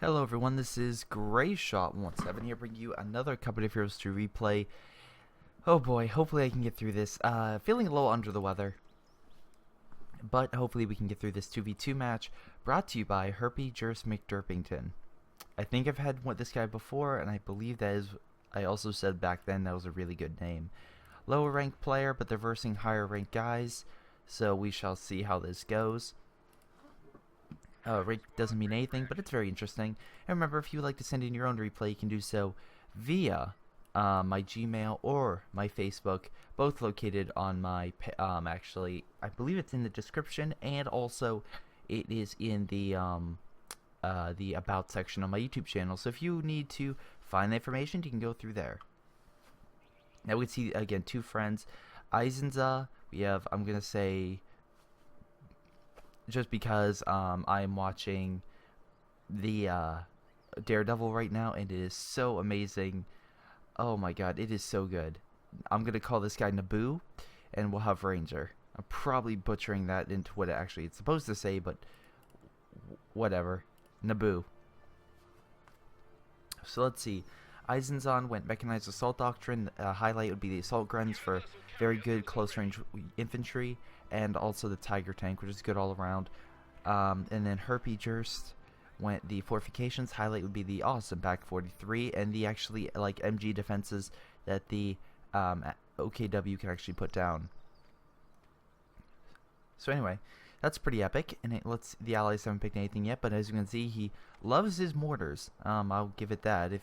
Hello everyone, this is Greyshot17 here, bringing you another Company of Heroes 2 replay. Oh boy, hopefully I can get through this. Feeling a little under the weather, but hopefully we can get through this 2v2 match, brought to you by Herpy Jers McDerpington. I think I've had this guy before, and I believe that is, I also said back then that was a really good name. Lower ranked player, but they're versing higher ranked guys, so we shall see how this goes. Rank doesn't mean anything, but it's very interesting. And remember, if you would like to send in your own replay, you can do so via my Gmail or my Facebook, both located on my, actually, I believe it's in the description, and also it is in the About section on my YouTube channel. So if you need to find the information, you can go through there. Now we can see, again, two friends. Eisenza, we have, I'm going to say, just because I'm watching the Daredevil right now, and it is so amazing. Oh my god, it is so good. I'm going to call this guy Naboo, and we'll have Ranger. I'm probably butchering that into what actually it's supposed to say, but whatever. Naboo. So let's see. Eisenzon went Mechanized Assault Doctrine. Highlight would be the Assault Guns for very good close range infantry, and also the Tiger Tank, which is good all around. And then Herpy Jers went the Fortifications. Highlight would be the awesome Back 43, and the actually like MG defenses that the OKW can actually put down. So anyway, that's pretty epic, and the Allies haven't picked anything yet, but as you can see, he loves his mortars. I'll give it that. If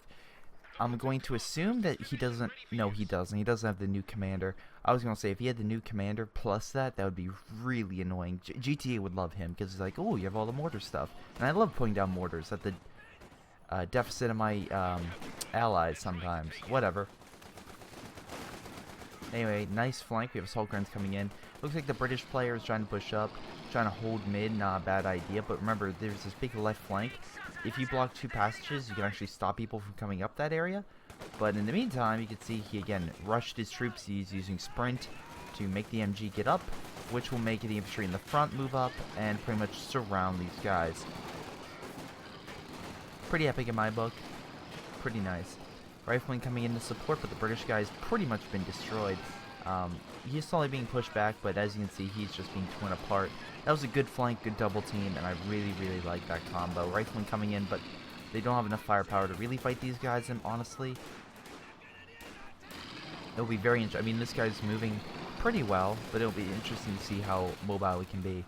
I'm going to assume that he doesn't. No, he doesn't. He doesn't have the new commander. I was going to say, if he had the new commander plus that would be really annoying. GTA would love him, because it's like, oh, you have all the mortar stuff. And I love putting down mortars at the deficit of my allies sometimes. Whatever. Anyway, nice flank. We have assault guns coming in. Looks like the British player is trying to push up, trying to hold mid. Not a bad idea, but remember, there's this big left flank. If you block two passages, you can actually stop people from coming up that area. But in the meantime, you can see he again rushed his troops. He's using sprint to make the MG get up, which will make the infantry in the front move up and pretty much surround these guys. Pretty epic in my book. Pretty nice. Rifleman coming in to support, but the British guy's pretty much been destroyed. He's slowly being pushed back, but as you can see, he's just being torn apart. That was a good flank, good double team, and I really, really like that combo. Rifleman coming in, but they don't have enough firepower to really fight these guys, and honestly, it'll be very interesting. I mean, this guy's moving pretty well, but it'll be interesting to see how mobile he can be.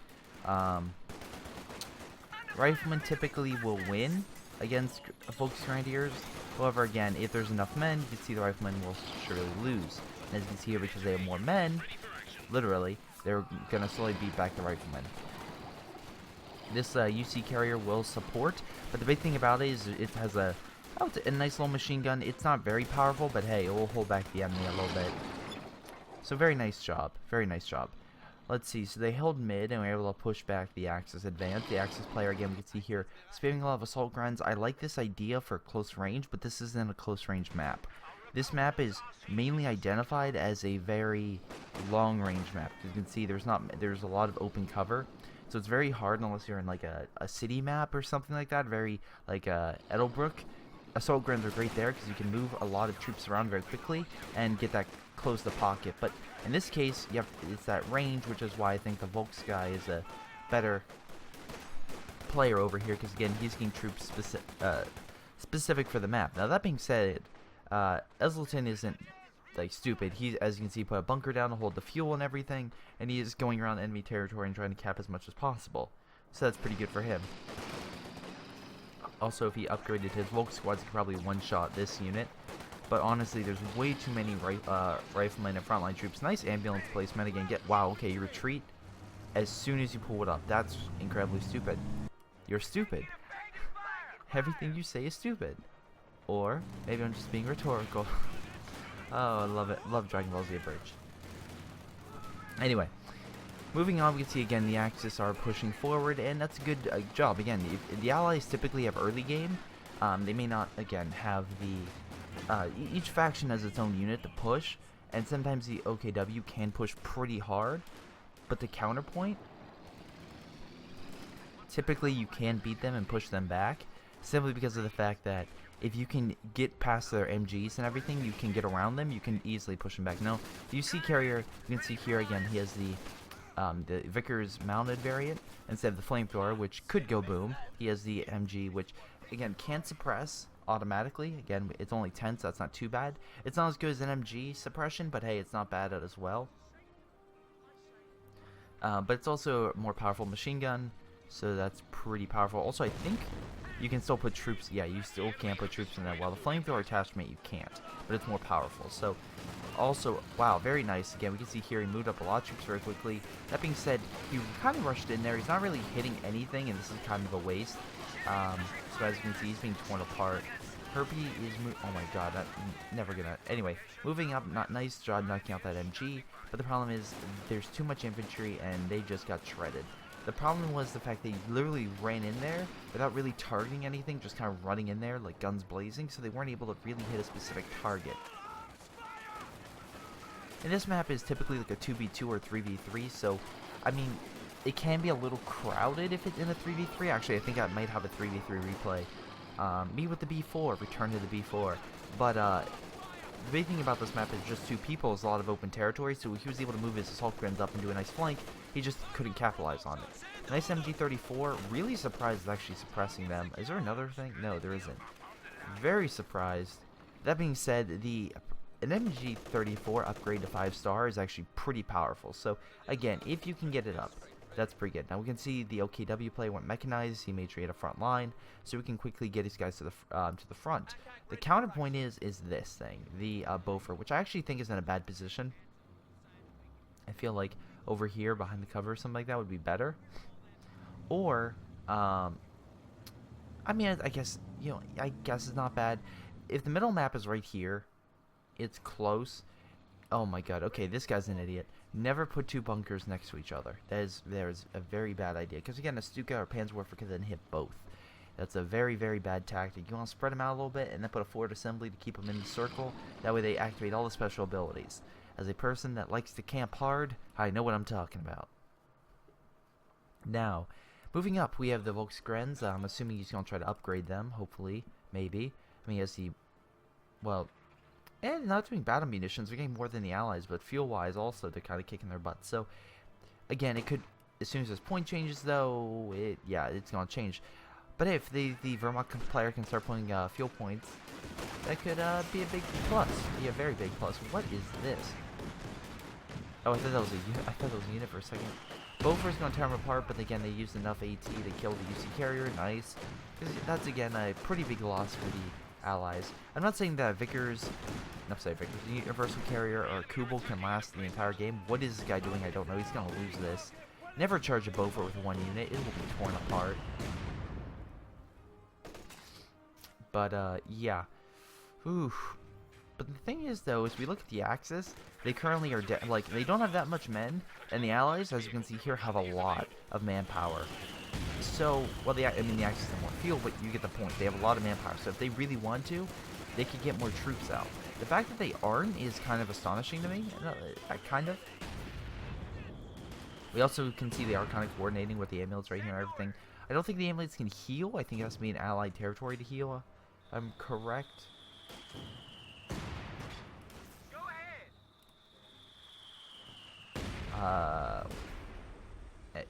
Rifleman typically will win against Focus Grenadiers. However, again, if there's enough men, you can see the Riflemen will surely lose. And as you can see here, because they have more men, literally, they're going to slowly beat back the Riflemen. This UC carrier will support, but the big thing about it is it has a nice little machine gun. It's not very powerful, but hey, it will hold back the enemy a little bit. So very nice job. Very nice job. Let's see, so they held mid, and we were able to push back the Axis advance. The Axis player, again, we can see here, spamming a lot of assault guns. I like this idea for close range, but this isn't a close range map. This map is mainly identified as a very long range map. As you can see, there's a lot of open cover, so it's very hard unless you're in like a city map or something like that. Very like Edelbrook. Assault guns are great there because you can move a lot of troops around very quickly and get that close the pocket. But in this case, it's that range, which is why I think the Volks guy is a better player over here, because again, he's getting troops specific for the map. Now that being said, Esleton isn't like stupid. He, as you can see, put a bunker down to hold the fuel and everything, and he is going around enemy territory and trying to cap as much as possible. So that's pretty good for him. Also, if he upgraded his Volk squads, he could probably one-shot this unit. But honestly, there's way too many riflemen and frontline troops. Nice ambulance placement again. Wow, okay, you retreat as soon as you pull it up. That's incredibly stupid. You're stupid. Everything you say is stupid. Or maybe I'm just being rhetorical. Oh, I love it. Love Dragon Ball Z Abridged. Anyway, moving on, we can see again the Axis are pushing forward, and that's a good job. Again, if the Allies typically have early game. They may not, again, have the... each faction has its own unit to push, and sometimes the OKW can push pretty hard, but the counterpoint, typically you can beat them and push them back, simply because of the fact that if you can get past their MGs and everything, you can get around them, you can easily push them back. Now, you see Carrier, you can see here again, he has the Vickers mounted variant instead of the flamethrower, which could go boom. He has the MG, which again can't suppress automatically. Again, it's only 10, so that's not too bad. It's not as good as an MG suppression, but hey, it's not bad as well. But it's also a more powerful machine gun, so that's pretty powerful. Also, I think you can still put troops. Yeah, you still can put troops in there. While the flamethrower attachment, you can't, but it's more powerful. So, also, wow, very nice. Again, we can see here he moved up a lot of troops very quickly. That being said, he kind of rushed in there. He's not really hitting anything, and this is kind of a waste. So as you can see, he's being torn apart. Herbie is oh my god, never gonna. Anyway, moving up, not nice job knocking out that MG, but the problem is there's too much infantry and they just got shredded. The problem was the fact they literally ran in there without really targeting anything, just kind of running in there like guns blazing, so they weren't able to really hit a specific target. And this map is typically like a 2v2 or 3v3, so I mean, it can be a little crowded if it's in a 3v3. Actually, I think I might have a 3v3 replay. Me with the B4, return to the B4. But the big thing about this map is just two people, is a lot of open territory, so he was able to move his assault guns up and do a nice flank. He just couldn't capitalize on it. Nice MG34, really surprised it's actually suppressing them. Is there another thing? No, there isn't. Very surprised. That being said, an MG34 upgrade to 5-star is actually pretty powerful. So again, if you can get it up, that's pretty good. Now we can see the OKW play went mechanized. He made sure he had a front line, so we can quickly get his guys to the front. The counterpoint is this thing, the Beaufort, which I actually think is in a bad position. I feel like over here behind the cover or something like that would be better. Or, I mean, I guess, you know, I guess it's not bad. If the middle map is right here, it's close. Oh my god, okay, this guy's an idiot. Never put two bunkers next to each other. There's a very bad idea. Because again, a Stuka or Panzerwerfer can then hit both. That's a very, very bad tactic. You want to spread them out a little bit and then put a forward assembly to keep them in the circle. That way they activate all the special abilities. As a person that likes to camp hard, I know what I'm talking about. Now, moving up, we have the Volksgrens. I'm assuming he's going to try to upgrade them, hopefully, maybe. I mean, as he, well, and not doing battle munitions, they're getting more than the Allies, but fuel-wise also, they're kind of kicking their butts. So, again, it could, as soon as this point changes, though, yeah, it's going to change. But if the Vermont player can start putting fuel points, that could be a big plus, be a very big plus. What is this? Oh, I thought that was a unit for a second. Beaufort's going to tear them apart, but again, they used enough AT to kill the UC carrier. Nice. That's, again, a pretty big loss for the Allies. I'm not saying that Vickers, the Universal Carrier or Kubel can last the entire game. What is this guy doing? I don't know. He's going to lose this. Never charge a Beaufort with one unit. It will be torn apart. But, yeah. Oof. But the thing is, though, is we look at the Axis, they currently are, like, they don't have that much men, and the Allies, as you can see here, have a lot of manpower. So, well, the Axis have more fuel, but you get the point. They have a lot of manpower, so if they really want to, they could get more troops out. The fact that they aren't is kind of astonishing to me, kind of. We also can see they are kind of coordinating with the amulets right here and everything. I don't think the amulets can heal. I think it has to be an allied territory to heal. I'm correct.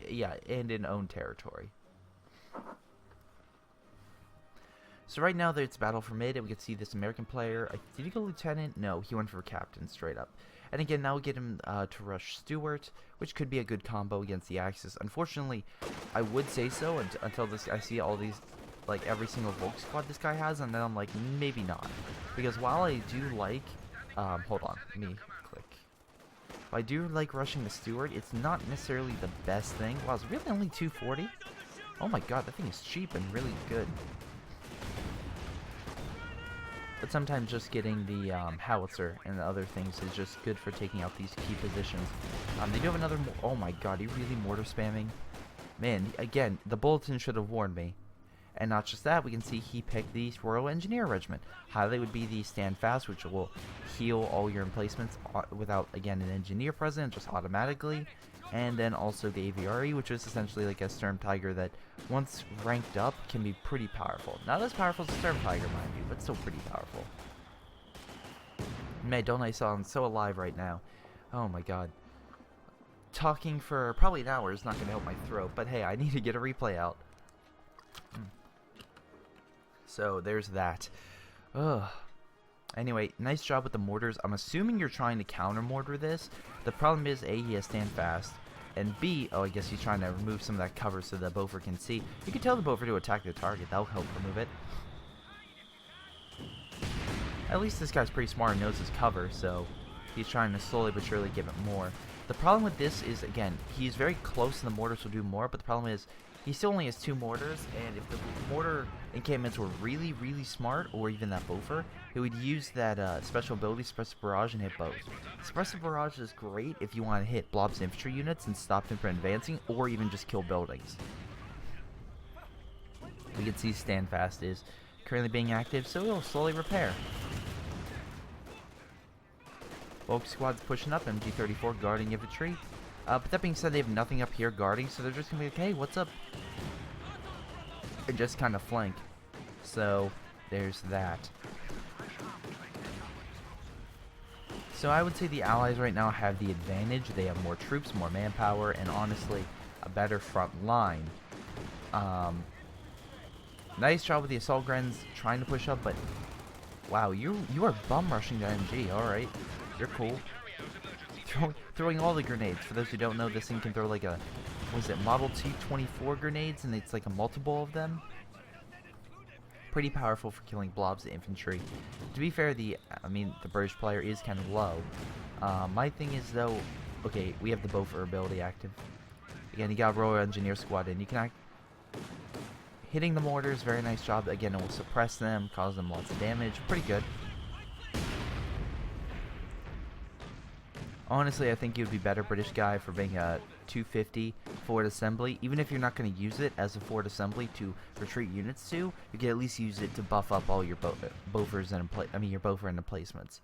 Yeah, and in own territory. So right now it's battle for mid, and we can see this American player. Did he go lieutenant? No, he went for captain straight up. And again, now we get him to rush Stuart, which could be a good combo against the Axis. Unfortunately, I would say so until I see all these, like every single Volk squad this guy has, and then I'm like, maybe not. Because while I do like, hold on, let me click. While I do like rushing the Stuart, it's not necessarily the best thing. Wow, it's really only 240? Oh my god, that thing is cheap and really good. But sometimes just getting the howitzer and the other things is just good for taking out these key positions. They do have another, oh my god, he really mortar spamming. Man, again, the bulletin should have warned me. And not just that, we can see he picked the Royal Engineer Regiment. Highlight would be the Stand Fast, which will heal all your emplacements without, again, an engineer present, just automatically. And then also the AVRE, which is essentially like a Sturm Tiger that, once ranked up, can be pretty powerful. Not as powerful as a Sturm Tiger, mind you, but still pretty powerful. Man, don't I sound so alive right now. Oh my god. Talking for probably an hour is not going to help my throat, but hey, I need to get a replay out. So, there's that. Ugh. Anyway, nice job with the mortars. I'm assuming you're trying to counter-mortar this. The problem is, A, he has Stand Fast, and B, oh, I guess he's trying to remove some of that cover so the Beaufort can see. You can tell the Beaufort to attack the target. That'll help remove it. At least this guy's pretty smart and knows his cover, so he's trying to slowly but surely give it more. The problem with this is, again, he's very close and the mortars will do more, but the problem is he still only has 2 mortars, and if the mortar encampments were really, really smart, or even that Beaufort, he would use that special ability, Suppressive Barrage, and hit both. Suppressive Barrage is great if you want to hit Blob's infantry units and stop them from advancing, or even just kill buildings. We can see Stand Fast is currently being active, so it'll slowly repair. Bulk squad's pushing up, MG34 guarding infantry. But that being said, they have nothing up here guarding, so they're just going to be like, hey, what's up? And just kind of flank. So, there's that. So I would say the Allies right now have the advantage. They have more troops, more manpower, and honestly, a better front line. Nice job with the Assault Grens trying to push up, but wow, you are bum rushing the MG, alright. You're cool. Throwing all the grenades. For those who don't know, this thing can throw like a, what is it, Model T-24 grenades, and it's like a multiple of them. Pretty powerful for killing blobs of infantry. To be fair, the British player is kind of low. My thing is though, okay, we have the Beaufort ability active. Again, you got Royal Engineer Squad in. You can act hitting the mortars, very nice job. Again, it will suppress them, cause them lots of damage. Pretty good. Honestly, I think you'd be better, British guy, for being a 250 forward assembly. Even if you're not going to use it as a forward assembly to retreat units to, you can at least use it to buff up all your Beauforts and your Beaufort emplacements.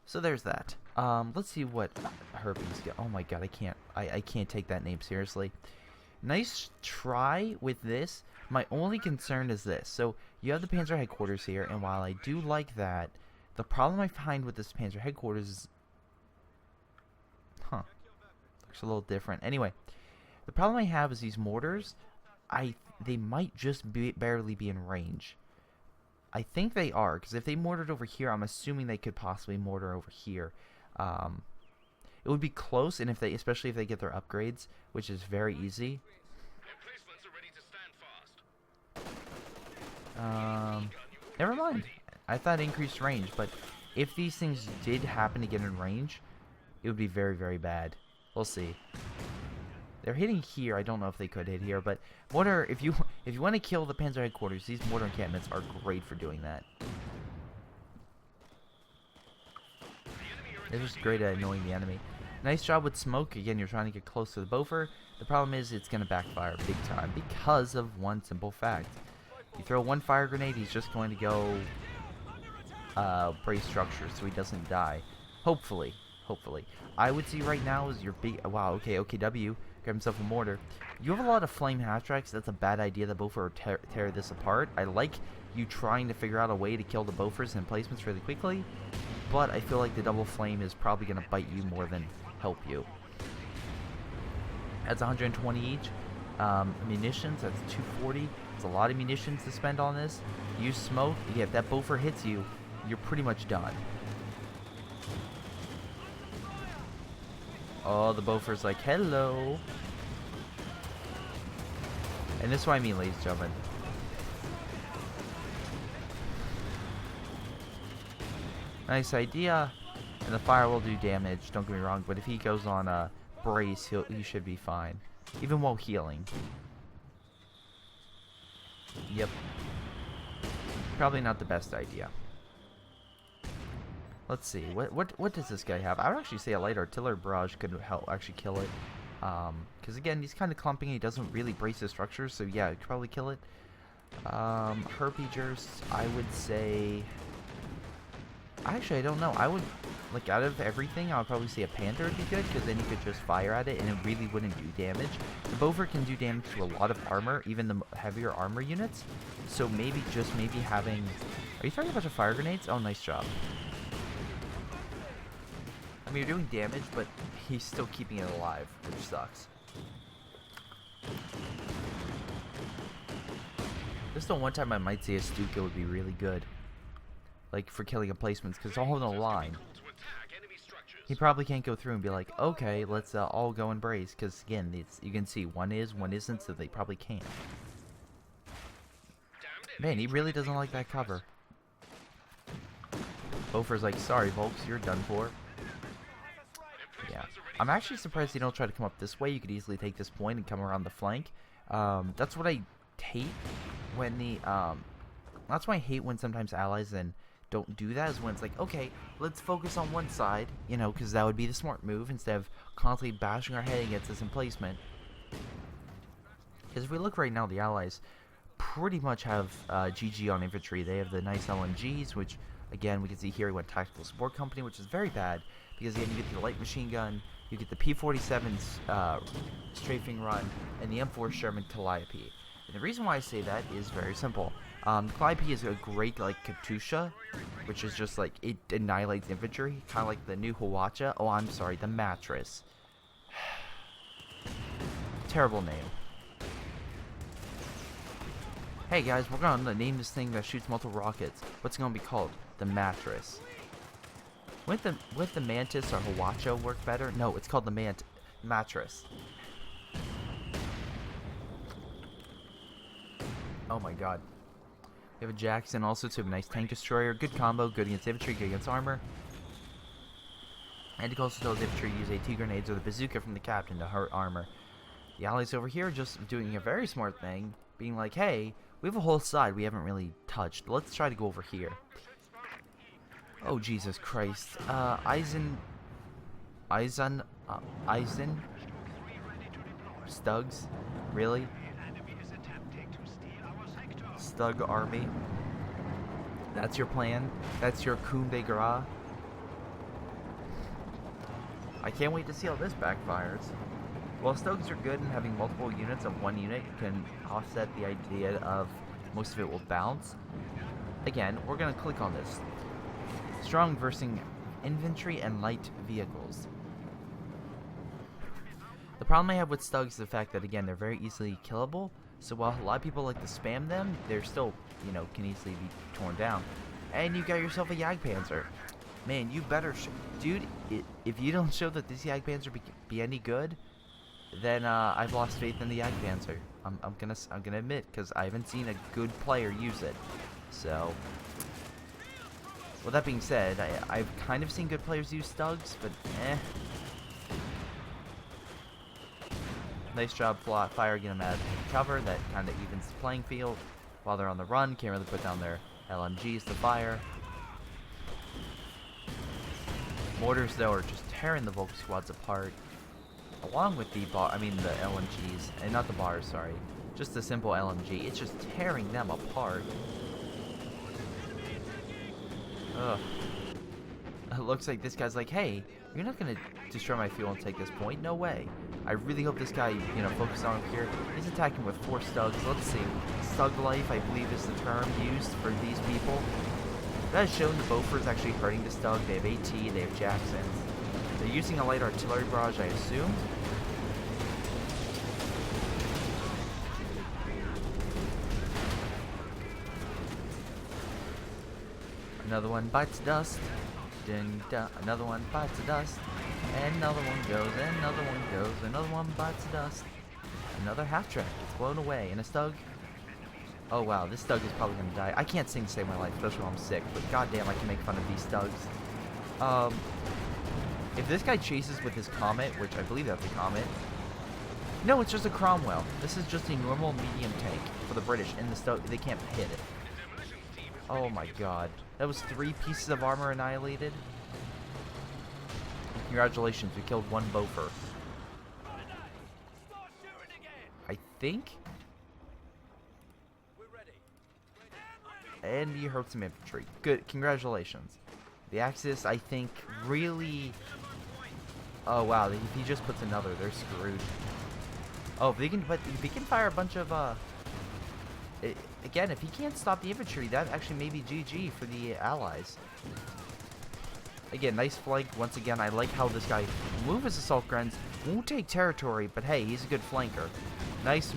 So there's that. Let's see what Herpes get. Oh my god, I can't take that name seriously. Nice try with this. My only concern is this. So you have the Panzer headquarters here, and while I do like that, the problem I find with this Panzer headquarters is, looks a little different. Anyway, the problem I have is these mortars, they might just barely be in range. I think they are, because if they mortared over here, I'm assuming they could possibly mortar over here. It would be close, and especially if they get their upgrades, which is very easy. Never mind. I thought increased range, but if these things did happen to get in range, it would be very, very bad. We'll see. They're hitting here. I don't know if they could hit here, but mortar. If you want to kill the Panzer headquarters, these mortar encampments are great for doing that. They're just great at annoying the enemy. Nice job with smoke. Again, you're trying to get close to the Beaufort. The problem is it's going to backfire big time because of one simple fact. You throw one fire grenade, he's just going to go brace structure so he doesn't die. Hopefully. I would see right now is your big... Wow, okay, OKW. Grab himself a mortar. You have a lot of flame half-tracks. That's a bad idea. The Beaufort will tear this apart. I like you trying to figure out a way to kill the Beauforts and emplacements really quickly, but I feel like the double flame is probably going to bite you more than help you. That's 120 each. Munitions, that's 240. It's a lot of munitions to spend on this. Use smoke. Yeah, if that Beaufort hits you, you're pretty much done. Oh, the Beaufort's like, hello. And this is what I mean, ladies and gentlemen. Nice idea. And the fire will do damage, don't get me wrong, but if he goes on a brace, he should be fine. Even while healing. Yep. Probably not the best idea. Let's see, what does this guy have? I would actually say a light artillery barrage could help actually kill it. Because again, he's kind of clumping, he doesn't really brace his structures, so yeah, it could probably kill it. Herpagers, I would say... Actually, I don't know. I would, like, out of everything, I would probably say a Panther would be good, because then you could just fire at it, and it really wouldn't do damage. The Beaufort can do damage to a lot of armor, even the heavier armor units. So maybe, just maybe having... Are you throwing a bunch of fire grenades? Oh, nice job. I mean, you're doing damage, but he's still keeping it alive, which sucks. Just the one time I might say a Stuka would be really good. Like, for killing emplacements, because it's all in a line. He probably can't go through and be like, okay, let's all go and brace, because, again, you can see one is, one isn't, so they probably can't. Man, he really doesn't like that cover. Beaufort's like, sorry, Volks, you're done for. Yeah. I'm actually surprised they don't try to come up this way. You could easily take this point and come around the flank. That's what I hate when the, that's why I hate when sometimes allies then don't do that, is when it's like, okay, let's focus on one side, you know, because that would be the smart move instead of constantly bashing our head against this emplacement. Because if we look right now, the allies pretty much have GG on infantry. They have the nice LMGs, which, again, we can see here we went Tactical Support Company, which is very bad, because again, you get the light machine gun, you get the P-47's strafing run, and the M4 Sherman Calliope. And the reason why I say that is very simple. Calliope is a great, like, Katusha, which is just, like, it annihilates infantry, kind of like the new Hawacha. Oh, I'm sorry, the Mattress. Terrible name. Hey, guys, we're going to name this thing that shoots multiple rockets. What's it going to be called? The Mattress. With the Mantis or Hawacha work better? No, it's called the Mattress. Oh, my God. We have a Jackson, also to a nice tank destroyer. Good combo, good against infantry, good against armor. And it also tells infantry to use AT grenades or the bazooka from the captain to hurt armor. The allies over here are just doing a very smart thing, being like, hey, we have a whole side we haven't really touched. Let's try to go over here. Oh, Jesus Christ. Eisen... Stugs? Really? Stug army. That's your plan? That's your coup de grace? I can't wait to see how this backfires. While Stugs are good in having multiple units of one unit can offset the idea of most of it will bounce. Again, we're going to click on this. Strong versus infantry and light vehicles. The problem I have with Stugs is the fact that, again, they're very easily killable. So while a lot of people like to spam them, they're still, you know, can easily be torn down. And you got yourself a Jagdpanzer. Man, you better, dude. If you don't show that this Jagdpanzer be any good, then I've lost faith in the Jagdpanzer. I'm gonna admit, because I haven't seen a good player use it. So, well, that being said, I've kind of seen good players use Stugs, but eh. Nice job, fire, get them out of cover. That kind of evens the playing field. While they're on the run, can't really put down their LMGs to fire. Mortars, though, are just tearing the Volk squads apart. Along with the LMGs, and not the bars, sorry. Just the simple LMG. It's just tearing them apart. Ugh. It looks like this guy's like, hey, you're not going to destroy my fuel and take this point? No way. I really hope this guy, you know, focuses on him here. He's attacking with 4 Stugs. Let's see. Stug life, I believe, is the term used for these people. That has shown the Beaufort's actually hurting the Stug. They have AT, they have Jacksons. They're using a light artillery barrage, I assume. Another one bites dust. Ding, another one bites the dust. And another one goes, and another one goes, another one bites the dust. Another half-track gets blown away, and a Stug. Oh wow, this Stug is probably gonna die. I can't sing Save My Life, especially when I'm sick, but goddamn, I can make fun of these Stugs. If this guy chases with his Comet, which I believe that's a Comet. No, it's just a Cromwell. This is just a normal medium tank for the British, and the Stug, they can't hit it. Oh my god. That was 3 pieces of armor annihilated. Congratulations, we killed 1 Beaufort. I think? and you hurt some infantry. Good, congratulations. The Axis, I think, really... Oh wow, if he just puts another, they're screwed. Oh, if he can fire a bunch of, again, if he can't stop the infantry, that actually may be GG for the Allies. Again, nice flank. Once again, I like how this guy moves his assault guns. Won't take territory, but hey, he's a good flanker. Nice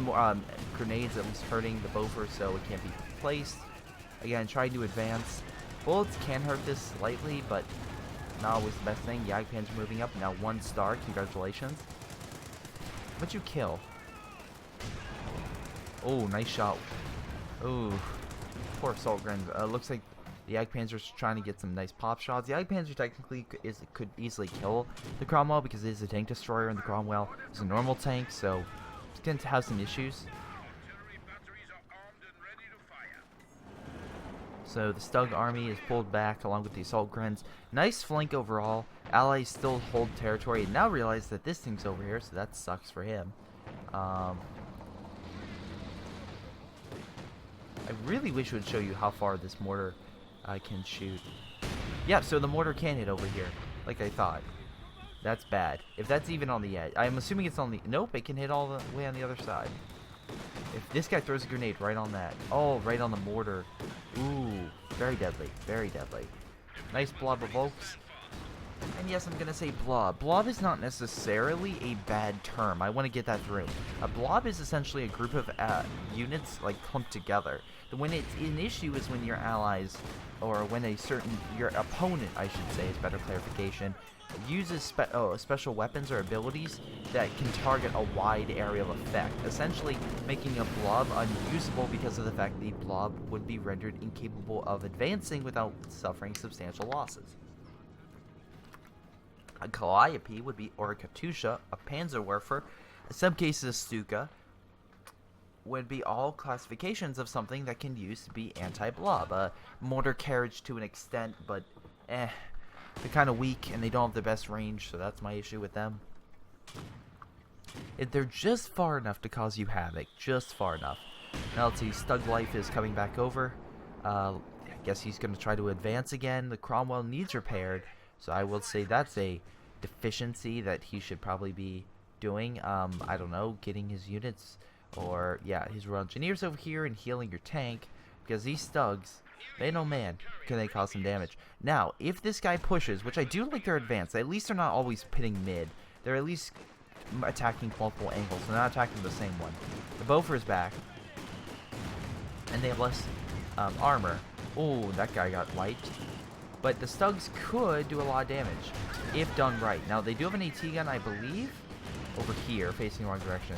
grenades, at least hurting the Beaufort, so it can't be placed. Again, trying to advance. Bullets can hurt this slightly, but not always the best thing. Jagdpanzer moving up. Now 1 star. Congratulations. What'd you kill? Oh, nice shot. Oh, poor assault guns. Looks like the Jagdpanzer's trying to get some nice pop shots. The Jagdpanzer technically could easily kill the Cromwell because it is a tank destroyer, and the Cromwell is a normal tank, so it's going to have some issues. So the Stug army is pulled back along with the assault guns. Nice flank overall. Allies still hold territory and now realize that this thing's over here, so that sucks for him. I really wish it would show you how far this mortar can shoot. Yeah, so the mortar can hit over here, like I thought. That's bad. If that's even on the edge. I'm assuming it's on the... Nope, it can hit all the way on the other side. If this guy throws a grenade right on that. Oh, right on the mortar. Ooh, very deadly. Very deadly. Nice blob of oaks. And yes, I'm going to say blob. Blob is not necessarily a bad term. I want to get that through. A blob is essentially a group of units like clumped together. When it's an issue is when your allies, or when your opponent, I should say, is better clarification, uses special weapons or abilities that can target a wide area of effect, essentially making a blob unusable because of the fact the blob would be rendered incapable of advancing without suffering substantial losses. A Calliope would be, or a Katusha, a Panzerwerfer, in some cases a Stuka, would be all classifications of something that can use to be anti-blob. A mortar carriage to an extent, but they're kind of weak and they don't have the best range, so that's my issue with them. They're just far enough to cause you havoc, just far enough. Now let's see, Stug Life is coming back over. I guess he's going to try to advance again. The Cromwell needs repaired, so I will say that's a deficiency that he should probably be doing. I don't know, getting his units, or yeah, his Royal Engineers over here and healing your tank, because these Stugs, they know, man, can they cause some damage. Now, if this guy pushes, which I do like their advance, at least they're not always pitting mid. They're at least attacking multiple angles. They're not attacking the same one. The Beaufort is back, and they have less armor. Oh, that guy got wiped. But the Stugs could do a lot of damage, if done right. Now, they do have an AT gun, I believe, over here, facing the wrong direction.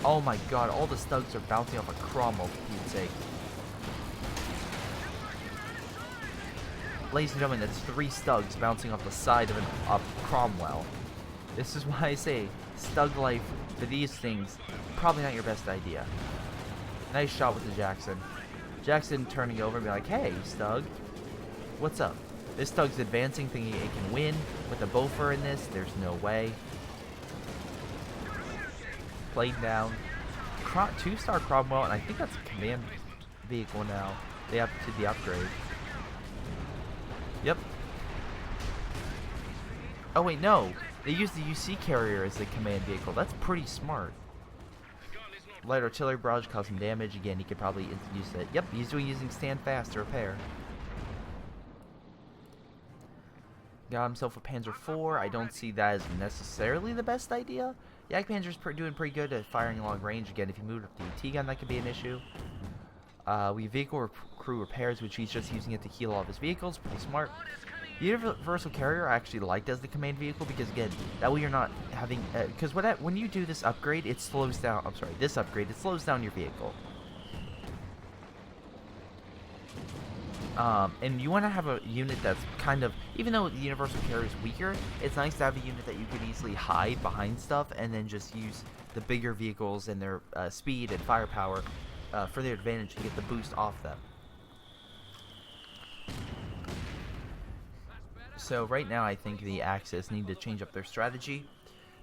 Oh my god, all the Stugs are bouncing off a Cromwell, for Pete's sake. Ladies and gentlemen, that's 3 Stugs bouncing off the side of a Cromwell. This is why I say, Stug Life, for these things, probably not your best idea. Nice shot with the Jackson. Jackson turning over and be like, hey, Stug, what's up? This Stug's advancing, thinking it can win. With the Beaufort in this, there's no way. Played down. 2-star Cromwell, and I think that's a command vehicle now. They have to the upgrade. Yep. Oh wait, no. They use the UC carrier as the command vehicle. That's pretty smart. Light artillery barrage caused some damage. Again, he could probably use it. Yep, he's using stand fast to repair. Got himself a Panzer IV. I don't see that as necessarily the best idea. Jagdpanzer's doing pretty good at firing long range. Again, if you move up the AT gun, that could be an issue. We have vehicle crew repairs, which he's just using it to heal all of his vehicles. Pretty smart. The universal carrier I actually liked as the command vehicle because, again, that way you're not having... Because when you do this upgrade, it slows down... I'm sorry, this upgrade, it slows down your vehicle. And you want to have a unit that's kind of... Even though the universal carrier is weaker, it's nice to have a unit that you can easily hide behind stuff and then just use the bigger vehicles and their speed and firepower for their advantage to get the boost off them. So right now I think the Axis need to change up their strategy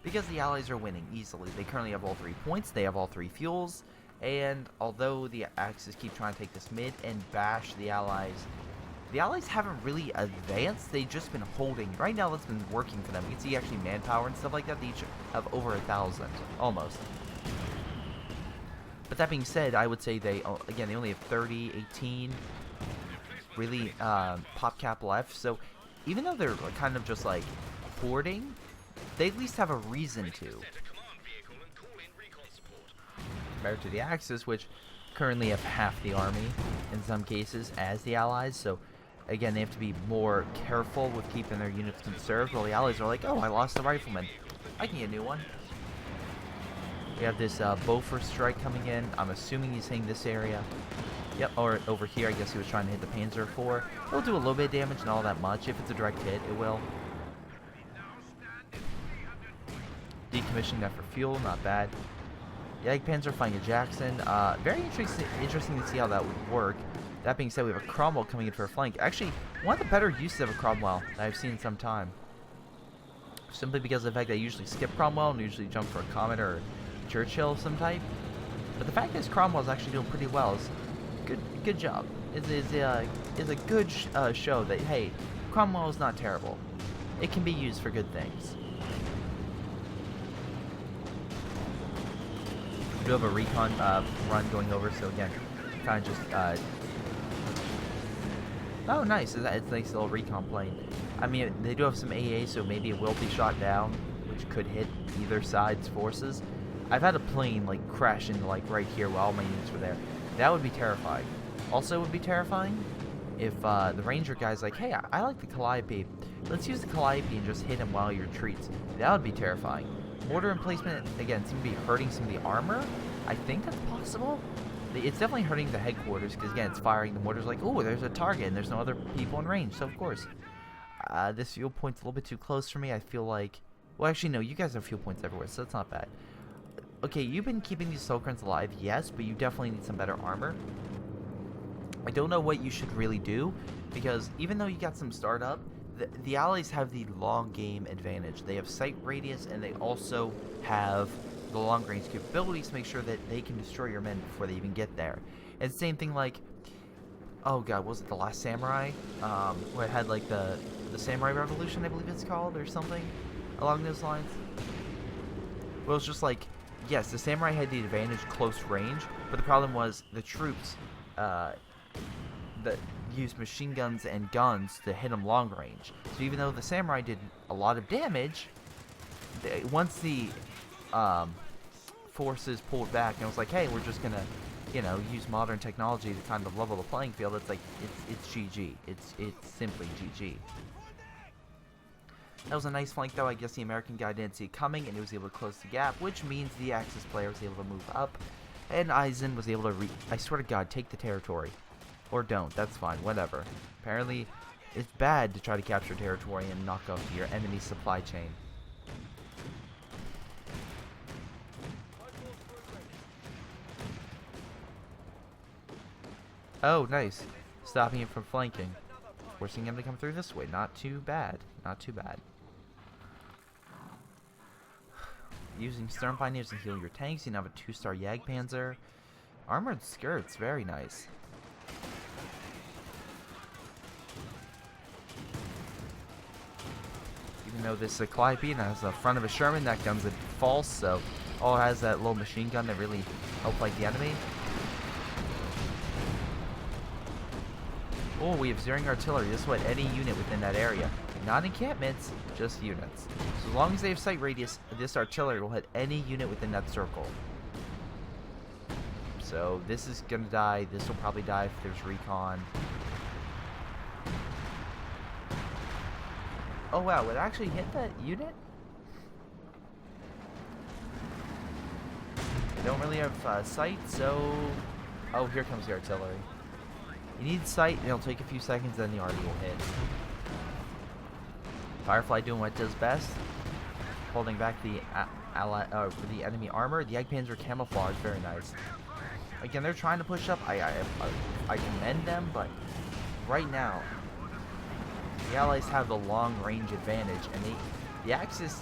because the Allies are winning easily. They currently have all 3 points, they have all 3 fuels, And although the Axis keep trying to take this mid and bash the Allies haven't really advanced. They've just been holding. Right now, that's been working for them. You can see actually manpower and stuff like that. They each have over 1,000, almost. But that being said, I would say they only have 30, 18, really pop cap left. So even though they're kind of just like hoarding, they at least have a reason to. Compared to the Axis, which currently have half the army in some cases as the Allies. So again, they have to be more careful with keeping their units conserved. While the Allies are like, oh, I lost the rifleman. I can get a new one. We have this Beaufort strike coming in. I'm assuming he's hitting this area. Yep, or over here, I guess he was trying to hit the Panzer IV. It'll do a little bit of damage, not all that much. If it's a direct hit, it will. Decommissioning that for fuel, not bad. Jagdpanzer finding a Jackson. Very interesting to see how that would work. That being said, we have a Cromwell coming in for a flank. Actually, one of the better uses of a Cromwell that I've seen in some time. Simply because of the fact that I usually skip Cromwell and usually jump for a Comet or Churchill of some type. But the fact that Cromwell is actually doing pretty well is good job. Is a good show that, hey, Cromwell is not terrible. It can be used for good things. We do have a recon run going over, so again, kind of just oh, nice. It's a nice little recon plane. I mean, they do have some AA, so maybe it will be shot down, which could hit either side's forces. I've had a plane, like, crash into, like, right here while all my units were there. That would be terrifying. Also, it would be terrifying if the Ranger guy's like, hey, I like the Calliope. Let's use the Calliope and just hit him while he retreats. That would be terrifying. Mortar emplacement, again, seems to be hurting some of the armor. I think that's possible. It's definitely hurting the headquarters, because again, it's firing. The mortar's like, oh, there's a target, and there's no other people in range, so of course. This fuel point's a little bit too close for me. I feel like, well, actually, no, you guys have fuel points everywhere, so that's not bad. Okay, you've been keeping these Solkrans alive, yes, but you definitely need some better armor. I don't know what you should really do, because even though you got some startup, the Allies have the long game advantage. They have sight radius, and they also have the long range capabilities to make sure that they can destroy your men before they even get there. And same thing like, oh god, was it The Last Samurai? Where it had like the Samurai Revolution, I believe it's called, or something along those lines. Well, it's just like, yes, the Samurai had the advantage close range, but the problem was the troops that used machine guns and guns to hit them long range. So even though the Samurai did a lot of damage, once the forces pulled back and was like, hey, we're just gonna, use modern technology to kind of level the playing field, it's like, it's GG. It's simply GG. That was a nice flank, though. I guess the American guy didn't see it coming, and he was able to close the gap, which means the Axis player was able to move up, and Eisen was able to I swear to God, take the territory. Or don't, that's fine, whatever. Apparently, it's bad to try to capture territory and knock off your enemy's supply chain. Oh, nice. Stopping him from flanking. Forcing him to come through this way. Not too bad. Not too bad. Using Stern Pioneers to heal your tanks. You now have a 2-star Jagdpanzer. Armored skirts. Very nice. Even though this Calliope has the front of a Sherman, that gun's a false, so all it has that little machine gun that really help fight the enemy. Oh, we have zeroing artillery. This will hit any unit within that area. Not encampments, just units. So as long as they have sight radius, this artillery will hit any unit within that circle. So this is gonna die. This will probably die if there's recon. Oh wow, it actually hit that unit? I don't really have sight, so... Oh, here comes the artillery. You need sight, and it'll take a few seconds, then the arty will hit. Firefly doing what it does best, holding back the the enemy armor. The Jagdpanzer camouflage, very nice. Again, they're trying to push up. I commend them, but right now, the Allies have the long range advantage, and the Axis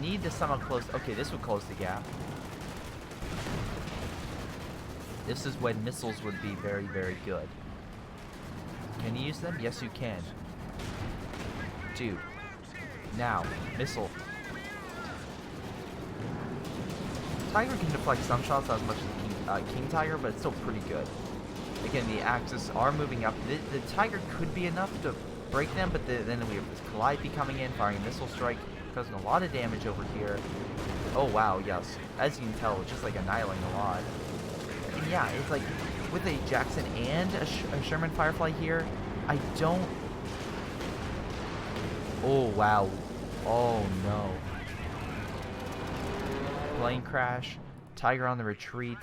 need to somehow close. Okay, this would close the gap. This is when missiles would be very, very good. Can you use them? Yes, you can. Dude. Now, missile. Tiger can deflect some shots, not as much as King Tiger, but it's still pretty good. Again, the axes are moving up. The Tiger could be enough to break them, but then we have this Calliope coming in, firing a missile strike, causing a lot of damage over here. Oh wow, yes. As you can tell, it's just like annihilating a lot. And yeah, it's like with a Jackson and a Sherman Firefly here, I don't... Oh wow. Oh no. Plane crash. Tiger on the retreat.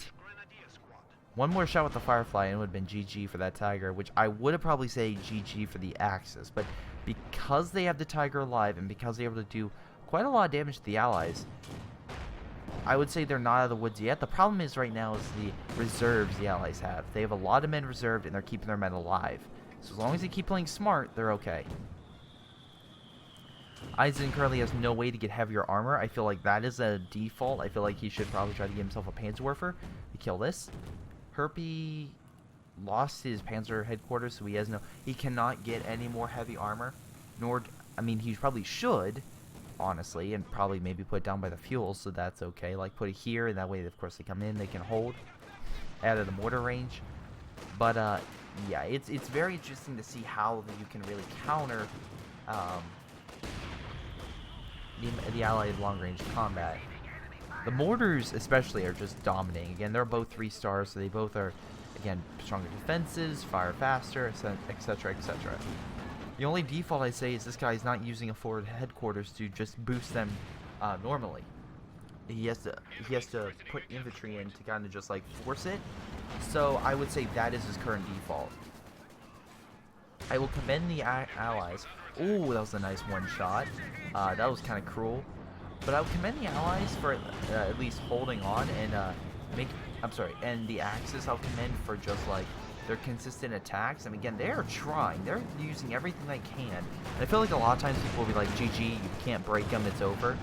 One more shot with the Firefly and it would have been GG for that Tiger, which I would have probably said GG for the Axis. But because they have the Tiger alive and because they're able to do quite a lot of damage to the Allies, I would say they're not out of the woods yet. The problem is right now is the reserves the Allies have. They have a lot of men reserved and they're keeping their men alive. So as long as they keep playing smart, they're okay. Eisen currently has no way to get heavier armor. I feel like that is a default. I feel like he should probably try to get himself a Panzerwerfer to kill this. Herpy lost his Panzer headquarters, so he has no... He cannot get any more heavy armor. Nor... I mean, he probably should, honestly, and probably maybe put it down by the fuel, so that's okay. Like, put it here, and that way, of course, they come in, they can hold out of the mortar range. But, yeah, it's very interesting to see how you can really counter the Allied long-range combat. The mortars, especially, are just dominating. Again, they're both 3 stars, so they both are, again, stronger defenses, fire faster, etc., etc. The only default I say is this guy's not using a forward headquarters to just boost them normally. He has to put infantry in to kind of just like force it. So I would say that is his current default. I will commend the Allies. Ooh, that was a nice one shot. That was kind of cruel. But I would commend the Allies for at least holding on and and the Axis I'll commend for just like their consistent attacks. And again, they are trying. They're using everything they can. And I feel like a lot of times people will be like, GG, you can't break them, it's over.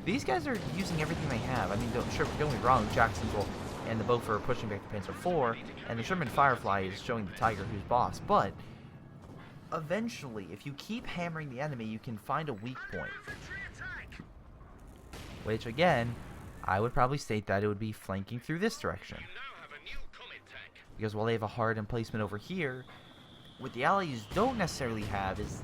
These guys are using everything they have. I mean, don't get me wrong, Jacksonville and the Beaufort are pushing back the Panzer IV, and the Sherman Firefly is showing the Tiger who's boss. But eventually, if you keep hammering the enemy, you can find a weak point. Which, again, I would probably state that it would be flanking through this direction. Because while they have a hard emplacement over here, what the Allies don't necessarily have is,